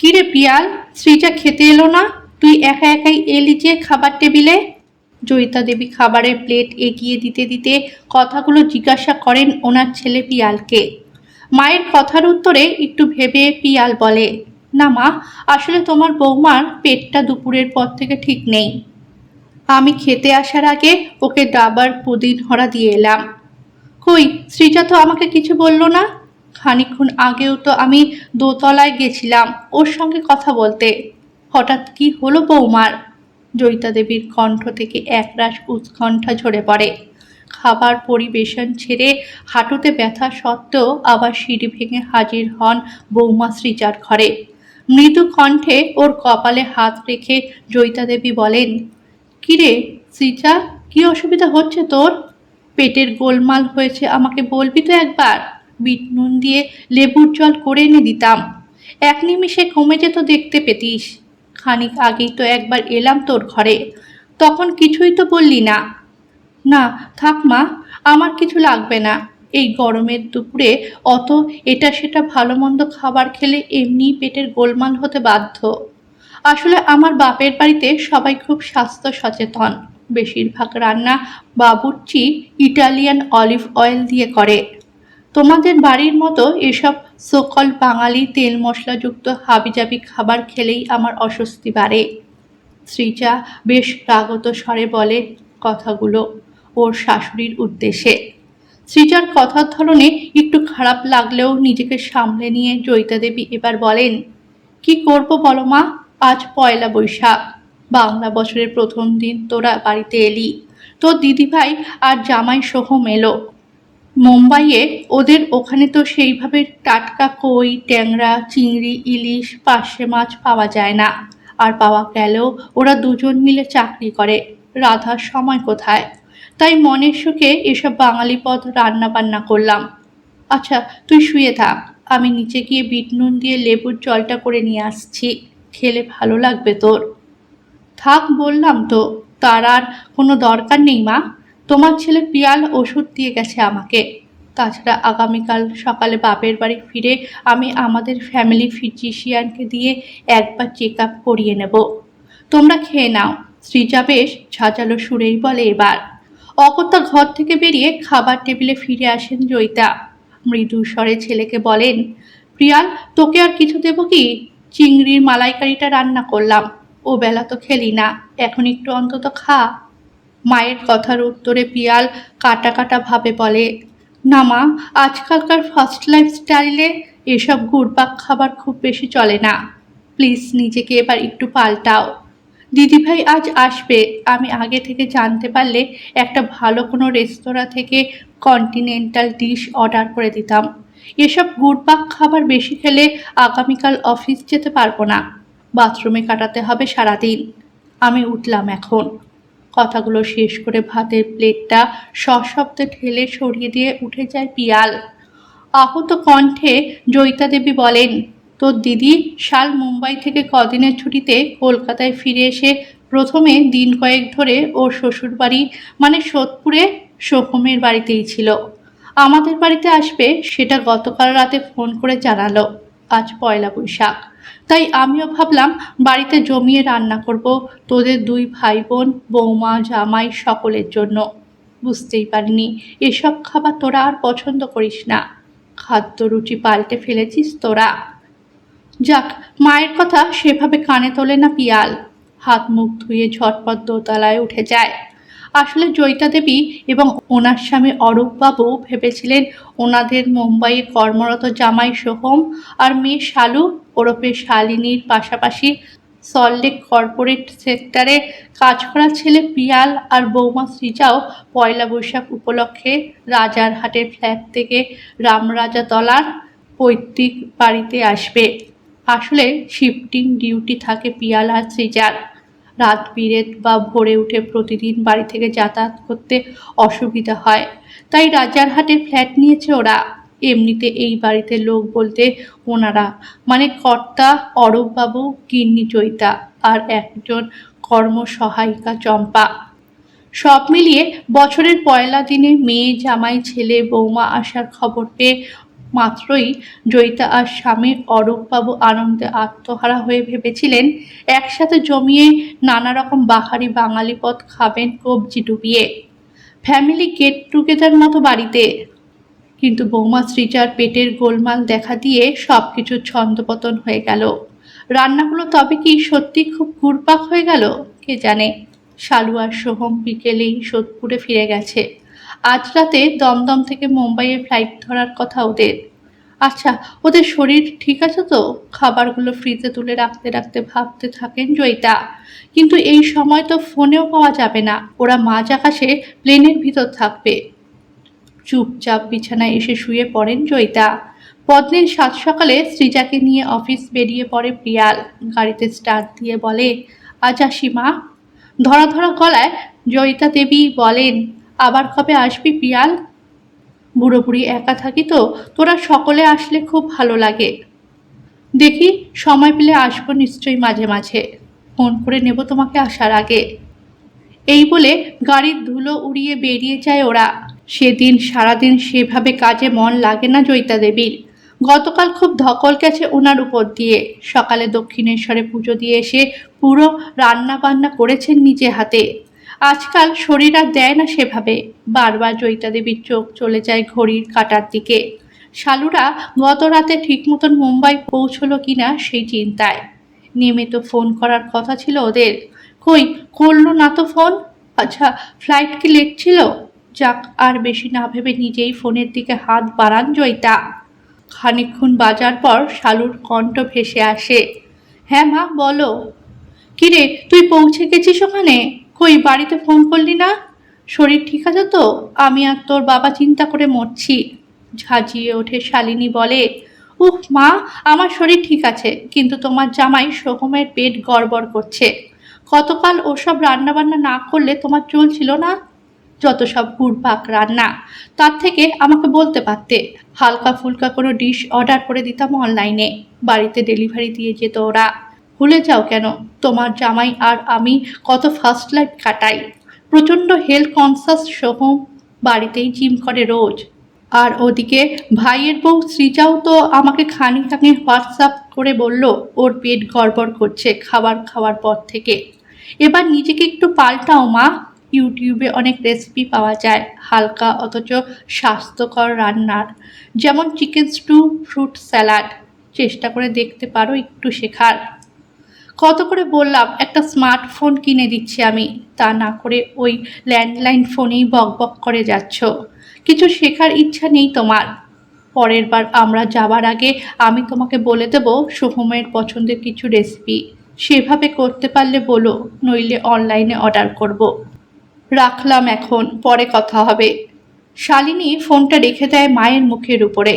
কিরে পিয়াল, শ্রীজা খেতে এলো না? তুই একা একাই এলি যে খাবার টেবিলে? জয়িতা দেবী খাবারের প্লেট এগিয়ে দিতে দিতে কথাগুলো জিজ্ঞাসা করেন ওনার ছেলে পিয়ালকে। মায়ের কথার উত্তরে একটু ভেবে পিয়াল বলে, না মা, আসলে তোমার বৌমার পেটটা দুপুরের পর থেকে ঠিক নেই। আমি খেতে আসার আগে ওকে ডাবার পুদিন হরা দিয়ে এলাম। কই, শ্রীজা তো আমাকে কিছু বলল না। খানিকক্ষণ আগেও তো আমি দোতলায় গেছিলাম ওর সঙ্গে কথা বলতে। হঠাৎ কি হলো বৌমার? জয়িতা দেবীর কণ্ঠ থেকে একরাশ উৎকণ্ঠা ঝরে পড়ে। খাবার পরিবেশন ছেড়ে হাঁটুতে ব্যথা সত্ত্বেও আবার সিঁড়ি ভেঙে হাজির হন বৌমা শ্রীজার ঘরে। মৃদু কণ্ঠে ওর কপালে হাত রেখে জয়িতা দেবী বলেন, কিরে শ্রীজা, কি অসুবিধা হচ্ছে তোর? পেটের গোলমাল হয়েছে আমাকে বলবি তো একবার? বিট নুন দিয়ে লেবুর জল করে এনে দিতাম, এক নিমিষে কমে যেত, দেখতে পেতিস। খানিক আগেই তো একবার এলাম তোর ঘরে, তখন কিছুই তো বললি না। না থাক মা, আমার কিছু লাগবে না। এই গরমের দুপুরে অত এটা সেটা ভালো মন্দ খাবার খেলে এমনিই পেটের গোলমাল হতে বাধ্য। আসলে আমার বাপের বাড়িতে সবাই খুব স্বাস্থ্য সচেতন। বেশিরভাগ রান্না বাবুর্চি ইটালিয়ান অলিভ অয়েল দিয়ে করে। তোমাদের বাড়ির মতো এসব সকল বাঙালি তেল মশলাযুক্ত হাবিজাবি খাবার খেলেই আমার অস্বস্তি বাড়ে। শ্রীজা বেশ রাগত স্বরে বলে কথাগুলো ওর শাশুড়ির উদ্দেশ্যে। শ্রীজার কথার ধরনে একটু খারাপ লাগলেও নিজেকে সামলে নিয়ে জয়িতা দেবী এবার বলেন, কি করব বলো মা, আজ পয়লা বৈশাখ, বাংলা বছরের প্রথম দিন তোরা বাড়িতে এলি। তোর দিদিভাই আর জামাই সোহম এলো মুম্বাইয়ে। ওদের ওখানে তো সেইভাবে টাটকা কই, ট্যাংরা, চিংড়ি, ইলিশ, পার্শে মাছ পাওয়া যায় না। আর পাওয়া গেলেও ওরা দুজন মিলে চাকরি করে, রাধার সময় কোথায়? তাই মনের সুখে এসব বাঙালি পদ রান্না বান্না করলাম। আচ্ছা তুই শুয়ে থাক, আমি নিচে গিয়ে বিট নুন দিয়ে লেবুর জলটা করে নিয়ে আসছি, খেলে ভালো লাগবে তোর। থাক বললাম তো, তার আর কোনো দরকার নেই মা। তোমার ছেলে পিয়াল ওষুধ দিয়ে গেছে আমাকে। তাছাড়া আগামীকাল সকালে বাপের বাড়ি ফিরে আমি আমাদের ফ্যামিলি ফিজিশিয়ানকে দিয়ে একবার চেক আপ করিয়ে নেব। তোমরা খেয়ে নাও। শ্রীজা বেশ ঝাঁঝালো সুরেই বলে এবার। অগত্যা ঘর থেকে বেরিয়ে খাবার টেবিলে ফিরে আসেন জয়িতা। মৃদু স্বরে ছেলেকে বলেন, প্রিয়াল, তোকে আর কিছু দেবো কি? চিংড়ির মালাইকারিটা রান্না করলাম, ও বেলা তো খেলি না, এখন একটু অন্তত খা। মায়ের কথার উত্তরে পিয়াল কাটা কাটা ভাবে বলে, না মা, আজকালকার ফার্স্ট লাইফ স্টাইলে এসব ঘুরপাক খাবার খুব বেশি চলে না। প্লিজ নিজেকে এবার একটু পাল্টাও। দিদিভাই আজ আসবে, আমি আগে থেকে জানতে পারলে একটা ভালো কোনো রেস্তোরাঁ থেকে কন্টিনেন্টাল ডিশ অর্ডার করে দিতাম। এসব ঘুরপাক খাবার বেশি খেলে আগামীকাল অফিস যেতে পারবো না, বাথরুমে কাটাতে হবে সারাদিন। আমি উঠলাম এখন। কথাগুলো শেষ করে ভাতের প্লেটটা সশব্দে ঠেলে সরিয়ে দিয়ে উঠে যায় পিয়াল। আহত কণ্ঠে জয়িতা দেবী বলেন, তোর দিদি শাল মুম্বাই থেকে কদিনের ছুটিতে কলকাতায় ফিরে এসে প্রথমে দিন কয়েক ধরে ওর শ্বশুরবাড়ি মানে সোদপুরে সোহমের বাড়িতেই ছিল। আমাদের বাড়িতে আসবে সেটা গতকাল রাতে ফোন করে জানালো। আজ পয়লা বৈশাখ, তাই আমিও ভাবলাম বাড়িতে জমিয়ে রান্না করব তোদের দুই ভাই বোন, বৌমা, জামাই সকলের জন্য। বুঝতেই পারিনি এসব খাবার তোরা আর পছন্দ করিস না। খাদ্য রুচি পাল্টে ফেলেছিস তোরা। যাক, মায়ের কথা সেভাবে কানে তোলে না পিয়াল। হাত মুখ ধুয়ে ঝটপট দোতলায় উঠে যায়। আসলে জয়িতা দেবী এবং ওনার স্বামী অরূপবাবু ভেবেছিলেন ওনাদের মুম্বাইয়ে কর্মরত জামাই সোহম আর মেয়ে শালু ওরফে শালিনীর পাশাপাশি সল্টলেক কর্পোরেট সেক্টরে কাজ করা ছেলে পিয়াল আর বৌমা শ্রীজাও পয়লা বৈশাখ উপলক্ষে রাজারহাটের ফ্ল্যাট থেকে রামরাজাতলার পৈতৃক বাড়িতে আসবে। আসলে শিফটিং ডিউটি থাকে পিয়াল আর শ্রীজার। রাত বিরেত বা ভোরে উঠে প্রতিদিন বাড়ি থেকে যাতায়াত করতে অসুবিধা হয়, তাই রাজারহাটের ফ্ল্যাট নিয়েছে ওরা। এমনিতে এই বাড়িতে লোক বলতে ওনারা, মানে কর্তা অরূপবাবু, গিন্নি জয়িতা আর একজন কর্মসহায়িকা চম্পা। সব মিলিয়ে বছরের পয়লা দিনে মেয়ে, জামাই, ছেলে, বৌমা আসার খবর পেয়ে মাত্রই জয়িতা আর স্বামী অরূপবাবু আনন্দে আত্মহারা হয়ে ভেবেছিলেন একসাথে জমিয়ে নানা রকম বাহারি বাঙালি পদ খাবেন কবজি ডুবিয়ে, ফ্যামিলি গেট টুগেদার মতো বাড়িতে। কিন্তু বৌমা সৃজার পেটের গোলমাল দেখা দিয়ে সব কিছু ছন্দপতন হয়ে গেল। রান্নাগুলো তবে কি সত্যি খুব ঘুরপাক হয়ে গেল কে জানে। শালু আর সোহম বিকেলেই সোদপুরে ফিরে গেছে। আজ রাতে দমদম থেকে মুম্বাইয়ে ফ্লাইট ধরার কথা ওদের। আচ্ছা, ওদের শরীর ঠিক আছে তো? খাবারগুলো ফ্রিজে তুলে রাখতে রাখতে ভাবতে থাকেন জয়িতা। কিন্তু এই সময় তো ফোনেও পাওয়া যাবে না, ওরা মাঝ আকাশে প্লেনের ভিতর থাকবে। চুপচাপ বিছানায় এসে শুয়ে পড়েন জয়িতা। পরদিন সাত সকালে সৃজাকে নিয়ে অফিস বেরিয়ে পড়ে পিয়াল। গাড়িতে স্টার্ট দিয়ে বলে, আজ আসি মা। ধরা ধরা গলায় জয়িতা দেবী বলেন, আবার কবে আসবি পিয়াল? বুড়ো বুড়ি একা থাকি তো, তোরা সকলে আসলে খুব ভালো লাগে। দেখি সময় পেলে আসবো নিশ্চয়ই মাঝে মাঝে, ফোন করে নেব তোমাকে আসার আগে। এই বলে গাড়ির ধুলো উড়িয়ে বেরিয়ে যায় ওরা। সেদিন সারাদিন সেভাবে কাজে মন লাগে না জয়িতা দেবীর। গতকাল খুব ধকল গেছে ওনার উপর দিয়ে। সকালে দক্ষিণেশ্বরে পুজো দিয়ে এসে পুরো রান্না বান্না করেছেন নিজে হাতে। আজকাল শরীর আর দেয় না সেভাবে। বারবার জয়িতা দেবীর চোখ চলে যায় ঘড়ির কাঁটার দিকে। শালুরা গত রাতে ঠিক মতন মুম্বাই পৌঁছলো কিনা সেই চিন্তায়। নেমে তো ফোন করার কথা ছিল ওদের, কই করলো না তো ফোন। আচ্ছা, ফ্লাইট কি লেট ছিল? যাক, আর বেশি না ভেবে নিজেই ফোনের দিকে হাত বাড়ান জয়িতা। খানিকক্ষণ বাজার পর শালুর কণ্ঠ ভেসে আসে, হ্যাঁ মা বলো। কিরে, তুই পৌঁছে গেছিস ওখানে? কই বাড়িতে ফোন করলি না? শরীর ঠিক আছে তো? আমি আর তোর বাবা চিন্তা করে মরছি। ঝাঁঝিয়ে ওঠে শালিনী বলে, উহ মা, আমার শরীর ঠিক আছে, কিন্তু তোমার জামাই সোহমের পেট গড়বড় করছে। গতকাল ওসব রান্নাবান্না না করলে তোমার চলছিল না। যত সব ঘুরপাক রান্না, তার থেকে আমাকে বলতে পারতে। হালকা ফুলকা কোনো ডিশ অর্ডার করে দিতাম অনলাইনে, বাড়িতে ডেলিভারি দিয়ে যেত ওরা। ভুলে যাও কেন? তোমার জামাই আর আমি কত ফার্স্ট লাইফ কাটাই। প্রচণ্ড হেলথ কনসাস সোহম বাড়িতেই জিম করে রোজ। আর ওদিকে ভাইয়ের বউ সৃজাও তো আমাকে খানিক আগে হোয়াটসঅ্যাপ করে বলল ওর পেট গড়বড় করছে খাবার খাওয়ার পর থেকে। এবার নিজেকে একটু পাল্টাও মা। ইউটিউবে অনেক রেসিপি পাওয়া যায় হালকা অথচ স্বাস্থ্যকর রান্নার, যেমন চিকেন স্টু, ফ্রুট স্যালাড। চেষ্টা করে দেখতে পারো একটু শেখার। কত করে বললাম একটা স্মার্টফোন কিনে দিচ্ছি আমি, তা না করে ওই ল্যান্ডলাইন ফোনেই বকবক করে যাচ্ছ। কিছু শেখার ইচ্ছা নেই তোমার? পরের বার আমরা যাবার আগে আমি তোমাকে বলে দেব সোহমের পছন্দের কিছু রেসিপি, সেভাবে করতে পারলে বলো, নইলে অনলাইনে অর্ডার করব। রাখলাম এখন, পরে কথা হবে। শালিনী ফোনটা রেখে দেয় মায়ের মুখের উপরে।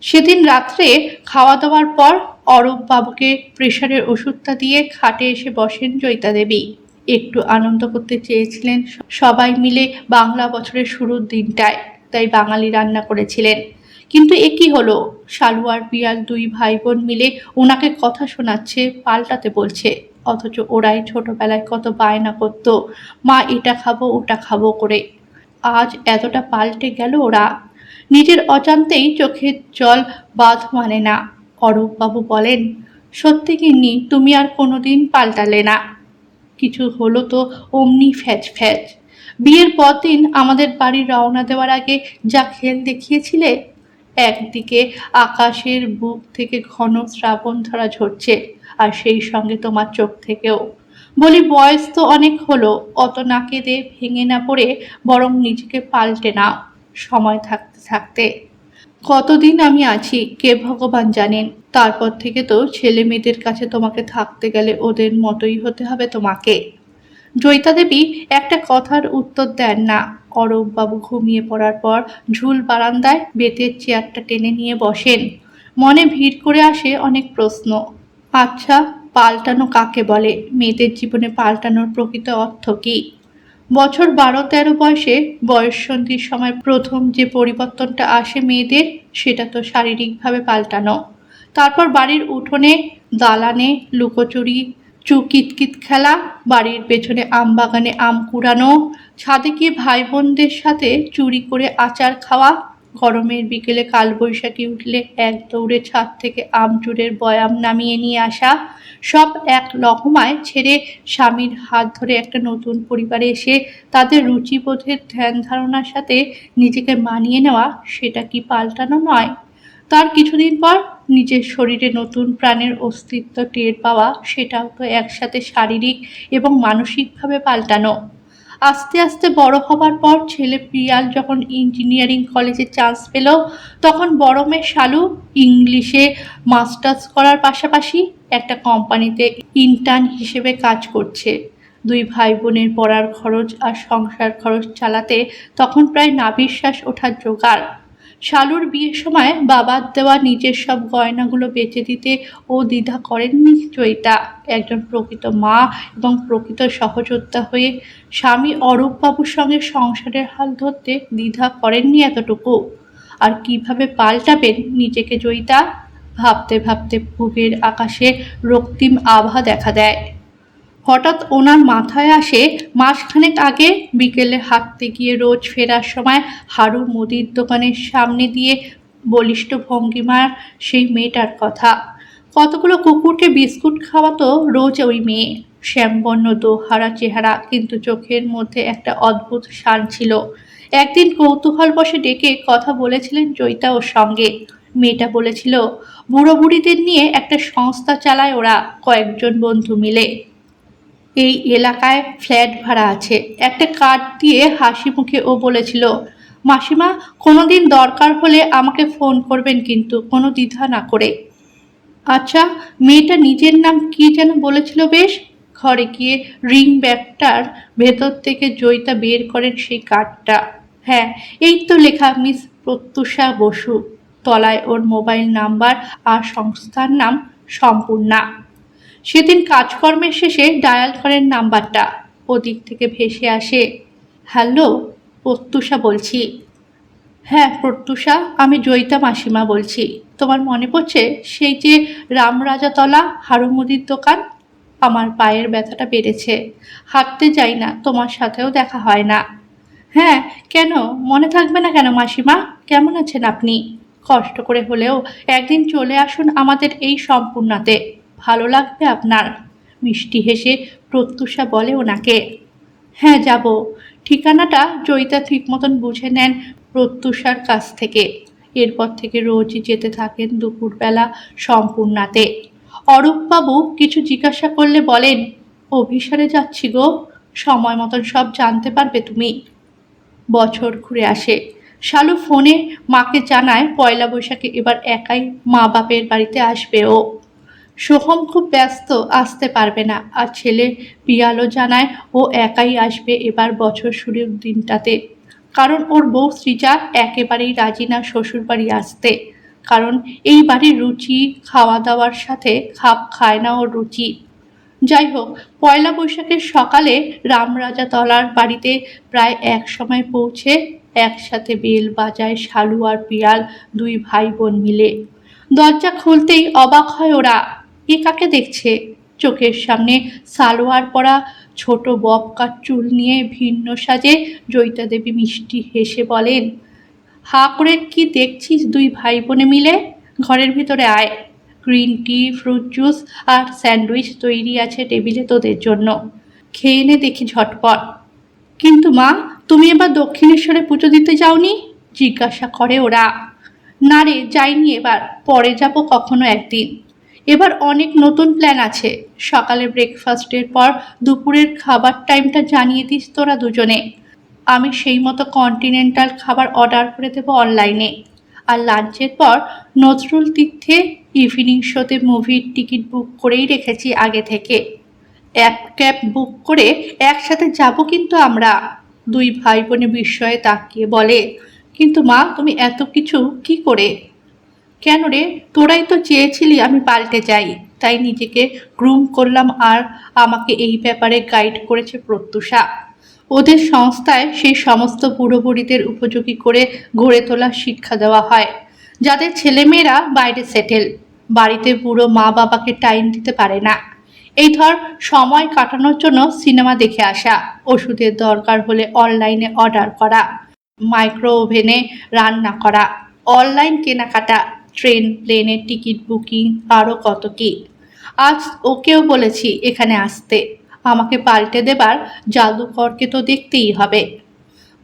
সেদিন রাত্রে খাওয়া দাওয়ার পর অরূপ বাবুকে প্রেশারের ওষুধটা দিয়ে খাটে এসে বসেন জয়িতা দেবী। একটু আনন্দ করতে চেয়েছিলেন সবাই মিলে বাংলা বছরের শুরুর দিনটায়, তাই বাঙালি রান্না করেছিলেন। কিন্তু এ কি হলো, শালু আর পিয়াল দুই ভাই বোন মিলে ওনাকে কথা শোনাচ্ছে, পাল্টাতে বলছে। অথচ ওরাই ছোটবেলায় কত বায়না করত, মা এটা খাবো ওটা খাবো করে। আজ এতটা পাল্টে গেল ওরা। নিজের অজান্তেই চোখের জল বাঁধ মানে না। অরূপবাবু বলেন, সত্যি গিন্নি তুমি আর কোনোদিন পাল্টালে না। কিছু হলো তো অমনি ফ্যাচ ফ্যাচ। বিয়ের পরদিন আমাদের বাড়ি রওনা দেওয়ার আগে যা খেল দেখিয়েছিলে। একদিকে আকাশের বুক থেকে ঘন শ্রাবণ ধরা ঝরছে, আর সেই সঙ্গে তোমার চোখ থেকেও। বলি বয়স তো অনেক হলো, অত না কেঁদে ভেঙে না পড়ে বরং নিজেকে পাল্টে নাও সময় থাকতে থাকতে। কতদিন আমি আছি কে ভগবান জানেন। তারপর থেকে তো ছেলে মেয়েদের কাছে তোমাকে থাকতে গেলে ওদের মতোই হতে হবে তোমাকে। জয়িতা দেবী একটা কথার উত্তর দেন না। অরূপবাবু ঘুমিয়ে পড়ার পর ঝুল বারান্দায় বেতের চেয়ারটা টেনে নিয়ে বসেন। মনে ভিড় করে আসে অনেক প্রশ্ন। আচ্ছা, পাল্টানো কাকে বলে? মেয়েদের জীবনে পাল্টানোর প্রকৃত অর্থ কী? বছর 12-13 বয়সে বয়ঃসন্ধির সময় প্রথম যে পরিবর্তনটা আসে মেয়েদের, সেটা তো শারীরিকভাবে পাল্টানো। তারপর বাড়ির উঠোনে দালানে লুকোচুরি, কিতকিত খেলা, বাড়ির পেছনে আম বাগানে আম কুড়ানো, ছাদে গিয়ে ভাই বোনদের সাথে চুরি করে আচার খাওয়া, গরমের বিকেলে কালবৈশাখী উঠলে এক দৌড়ে ছাদ থেকে আমচুরের বয়াম নামিয়ে নিয়ে আসা, সব এক লহমায় ছেড়ে স্বামীর হাত ধরে একটা নতুন পরিবারে এসে তাদের রুচিবোধের ধ্যান ধারণার সাথে নিজেকে মানিয়ে নেওয়া, সেটা কি পাল্টানো নয়? তার কিছুদিন পর নিজের শরীরে নতুন প্রাণের অস্তিত্ব টের পাওয়া, সেটাও তো একসাথে শারীরিক এবং মানসিকভাবে পাল্টানো। আস্তে আস্তে বড় হবার পর ছেলে প্রিয়াল যখন ইঞ্জিনিয়ারিং কলেজে চান্স পেল, তখন বড় মেয়ে শালু ইংলিশে মাস্টার্স করার পাশাপাশি একটা কোম্পানিতে ইন্টার্ন হিসেবে কাজ করছে। দুই ভাই বোনের পড়ার খরচ আর সংসার খরচ চালাতে তখন প্রায় নাভিশ্বাস ওঠার জোগাড়। শালুর বিয়ের সময় বাবার দেওয়া নিজের সব গয়নাগুলো বেচে দিতে ও দ্বিধা করেননি জয়িতা। একজন প্রকৃত মা এবং প্রকৃত সহযোদ্ধা হয়ে স্বামী অরূপবাবুর সঙ্গে সংসারের হাল ধরতে দ্বিধা করেননি এতটুকু। আর কিভাবে পাল্টাবেন নিজেকে জয়িতা, ভাবতে ভাবতে পূবের আকাশে রক্তিম আভা দেখা দেয়। হঠাৎ ওনার মাথায় আসে মাসখানেক আগে বিকেলে হাঁটতে গিয়ে রোজ ফেরার সময় হারু মুদির দোকানের সামনে দিয়ে বলিষ্ঠ ভঙ্গিমার সেই মেয়েটার কথা। কতগুলো কুকুরকে বিস্কুট খাওয়াতো রোজ ওই মেয়ে। শ্যামবর্ণ দোহারা চেহারা, কিন্তু চোখের মধ্যে একটা অদ্ভুত শান ছিল। একদিন কৌতূহল বশে ডেকে কথা বলেছিলেন জয়িতা ওর সঙ্গে। মেয়েটা বলেছিল বুড়ো বুড়িদের নিয়ে একটা সংস্থা চালায় ওরা কয়েকজন বন্ধু মিলে। এই এলাকায় ফ্ল্যাট ভাড়া আছে। একটা কার্ড দিয়ে হাসি মুখে ও বলেছিল, মাসিমা কোনোদিন দরকার হলে আমাকে ফোন করবেন, কিন্তু কোনো দ্বিধা না করে। আচ্ছা, মেয়েটা নিজের নাম কি যেন বলেছিল বেশ? ঘরে গিয়ে রিং ব্যাগটার ভেতর থেকে জয়িতা বের করেন সেই কার্ডটা। হ্যাঁ, এই তো লেখা মিস প্রত্যুষা বসু, তলায় ওর মোবাইল নাম্বার আর সংস্থার নাম সম্পূর্ণা। সেদিন কাজকর্মের শেষে ডায়াল করেন নাম্বারটা। ওদিক থেকে ভেসে আসে, হ্যালো, প্রত্যুষা বলছি। হ্যাঁ প্রত্যুষা, আমি জয়িতা মাসিমা বলছি। তোমার মনে পড়ছে সেই যে রামরাজাতলা হারুমুদির দোকান? আমার পায়ের ব্যথাটা বেড়েছে, হাঁটতে যাই না, তোমার সাথেও দেখা হয় না। হ্যাঁ, কেন মনে থাকবে না কেন মাসিমা? কেমন আছেন আপনি? কষ্ট করে হলেও একদিন চলে আসুন আমাদের এই সম্পূর্ণাতে, ভালো লাগবে আপনার। মিষ্টি হেসে প্রত্যুষা বলে ওনাকে। হ্যাঁ যাব। ঠিকানাটা জয়িতা ঠিক মতন বুঝে নেন প্রত্যুষার কাছ থেকে। এরপর থেকে রোজই যেতে থাকেন দুপুরবেলা সম্পূর্ণাতে। অরূপবাবু কিছু জিজ্ঞাসা করলে বলেন, অভিসারে যাচ্ছি গো, সময় মতন সব জানতে পারবে তুমি। বছর ঘুরে আসে। শালু ফোনে মাকে জানায় পয়লা বৈশাখে এবার একাই মা বাপের বাড়িতে আসবে ও। সোহম খুব ব্যস্ত, আসতে পারবে না। আর ছেলে পিয়ালও জানায় ও একাই আসবে এবার বছর শুরুর দিনটাতে। কারণ ওর বউ সৃজা একেবারেই রাজি না শ্বশুর বাড়ি আসতে। কারণ এই বাড়ির রুচি খাওয়া দাওয়ার সাথে খাপ খায় না ওর রুচি। যাই হোক, পয়লা বৈশাখের সকালে রামরাজাতলার বাড়িতে প্রায় এক সময় পৌঁছে একসাথে বেল বাজায় শালু আর পিয়াল, দুই ভাই বোন মিলে। দরজা খুলতেই অবাক হয় ওরা, এ কাকে দেখছে? চোখের সামনে সালোয়ার পরা, ছোট ববকাট চুল নিয়ে ভিন্ন সাজে জয়িতা দেবী মিষ্টি হেসে বলেন, হা করে কি দেখছিস দুই ভাই বোনে মিলে? ঘরের ভিতরে আয়, গ্রিন টি, ফ্রুট জুস আর স্যান্ডউইচ তৈরি আছে টেবিলে তোদের জন্য, খেয়ে নে দেখি ঝটপট। কিন্তু মা, তুমি এবার দক্ষিণেশ্বরে পুজো দিতে যাওনি? জিজ্ঞাসা করে ওরা। না রে, যাইনি এবার, পরে যাব কখনো একদিন। এবার অনেক নতুন প্ল্যান আছে। সকালে ব্রেকফাস্টের পর দুপুরের খাবার টাইমটা জানিয়ে দিস তোরা দুজনে। আমি সেই মতো কন্টিনেন্টাল খাবার অর্ডার করে দেবো অনলাইনে। আর লাঞ্চের পর নজরুল তীর্থে ইভিনিং শোতে মুভির টিকিট বুক করেই রেখেছি আগে থেকে। ক্যাব বুক করে একসাথে যাব কিন্তু আমরা। দুই ভাই বোনে বিস্ময়ে তাকিয়ে বলে, কিন্তু মা তুমি এত কিছু কি করে? কেন রে, তোরাই তো চেয়েছিলি আমি পাল্টে যাই, তাই নিজেকে গ্রুম করলাম। আর আমাকে এই ব্যাপারে গাইড করেছে প্রত্যুষা। ওদের সংস্থায় সেই সমস্ত বুড়ো বুড়িদের উপযোগী করে গড়ে তোলার শিক্ষা দেওয়া হয়, যাদের ছেলেমেয়েরা বাইরে সেটেল, বাড়িতে বুড়ো মা বাবাকে টাইম দিতে পারে না। এই ধর, সময় কাটানোর জন্য সিনেমা দেখে আসা, ওষুধের দরকার হলে অনলাইনে অর্ডার করা, মাইক্রো ওভেনে রান্না করা, অনলাইন কেনাকাটা, ট্রেন প্লেনের টিকিট বুকিং, আরও কত কি। আজ ওকেও বলেছি এখানে আসতে, আমাকে পাল্টে দেবার জাদুকরকে তো দেখতেই হবে।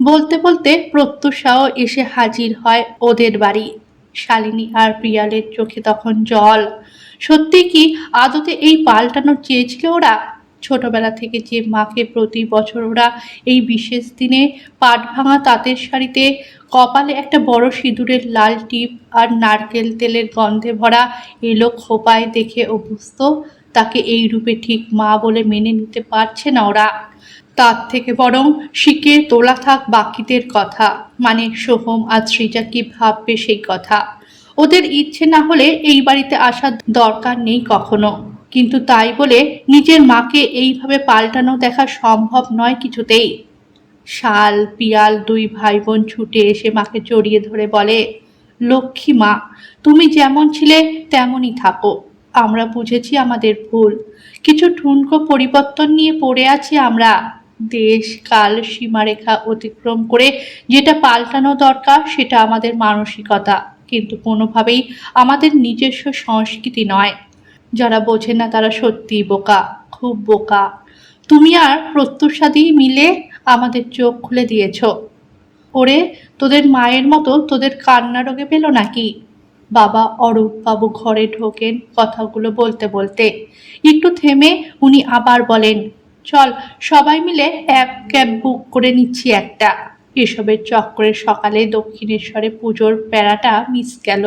বলতে বলতে প্রত্যুষাও এসে হাজির হয় ওদের বাড়ি। শালিনী আর প্রিয়ালের চোখে তখন জল। সত্যি কি আদতে এই পাল্টানো চেয়েছিল ওরা? ছোটবেলা থেকে যে মাকে প্রতি বছর ওরা এই বিশেষ দিনে পাট ভাঙা তাঁতের শাড়িতে, কপালে একটা বড় সিঁদুরের লাল টিপ আর নারকেল তেলের গন্ধে ভরা এলো খোপায় দেখে অভ্যস্ত, তাকে এই রূপে ঠিক মা বলে মেনে নিতে পারছে না ওরা। তার থেকে বরং শিখে তোলা থাক বাকিদের কথা, মানে সোহম আর সৃজা কি ভাববে সেই কথা। ওদের ইচ্ছে না হলে এই বাড়িতে আসার দরকার নেই কখনো, কিন্তু তাই বলে নিজের মাকে এইভাবে পাল্টানো দেখা সম্ভব নয় কিছুতেই। শাল পিয়াল দুই ভাই বোন ছুটে এসে মাকে জড়িয়ে ধরে বলে, লক্ষ্মী মা, তুমি যেমন ছিলে তেমনই থাকো। আমরা বুঝেছি আমাদের ভুল, কিছু ঠুনকো পরিবর্তন নিয়ে পড়ে আছি আমরা। দেশ কাল সীমারেখা অতিক্রম করে যেটা পাল্টানো দরকার সেটা আমাদের মানসিকতা, কিন্তু কোনোভাবেই আমাদের নিজস্ব সংস্কৃতি নয়। যারা বোঝে না তারা সত্যিই বোকা, খুব বোকা। তুমি আর প্রত্যুষাদি মিলে আমাদের চোখ খুলে দিয়েছ। ওরে, তোদের মায়ের মতো তোদের কান্না রোগে পেল নাকি? বাবা অরূপ বাবু ঘরে ঢোকেন কথাগুলো বলতে বলতে। একটু থেমে উনি আবার বলেন, চল সবাই মিলে এক ক্যাব বুক করে নিচ্ছি একটা। এসবের চক্করে সকালে দক্ষিণেশ্বরে পুজোর প্যারাটা মিস গেল।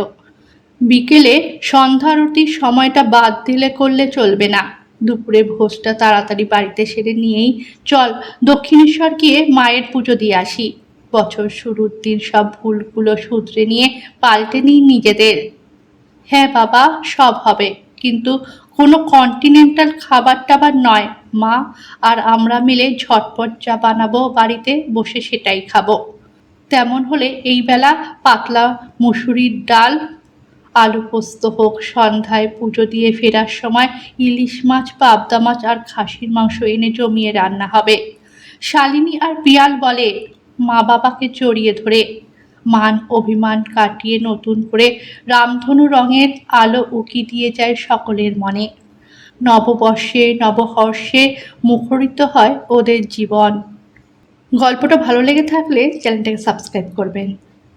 বিকেলে সন্ধ্যারতির সময়টা বাদ দিলে করলে চলবে না। দুপুরে ভোজটা তাড়াতাড়ি বাড়িতে সেরে নিয়েই চল দক্ষিণেশ্বর গিয়ে মায়ের পুজো দিয়ে আসি। বছর শুরুর দিন সব ভুলগুলো শুধরে নিয়ে পাল্টে নিই নিজেদের। হ্যাঁ বাবা, সব হবে, কিন্তু কোনো কন্টিনেন্টাল খাবার টাবার নয় মা। আর আমরা মিলে ঝটপট যা বানাবো বাড়িতে বসে সেটাই খাবো। তেমন হলে এই বেলা পাতলা মুসুরির ডাল, আলু পোস্ত হোক, সন্ধ্যায় পুজো দিয়ে ফেরার সময় ইলিশ মাছ, পাবদা মাছ আর খাসির মাংস এনে জমিয়ে রান্না হবে। শালিনী আর পিয়াল বলে, মা বাবাকে জড়িয়ে ধরে। মান অভিমান কাটিয়ে নতুন করে রামধনু রঙের আলো উকি দিয়ে যায় সকলের মনে। নববর্ষে নবহর্ষে মুখরিত হয় ওদের জীবন। গল্পটা ভালো লেগে থাকলে চ্যানেলটাকে সাবস্ক্রাইব করবেন।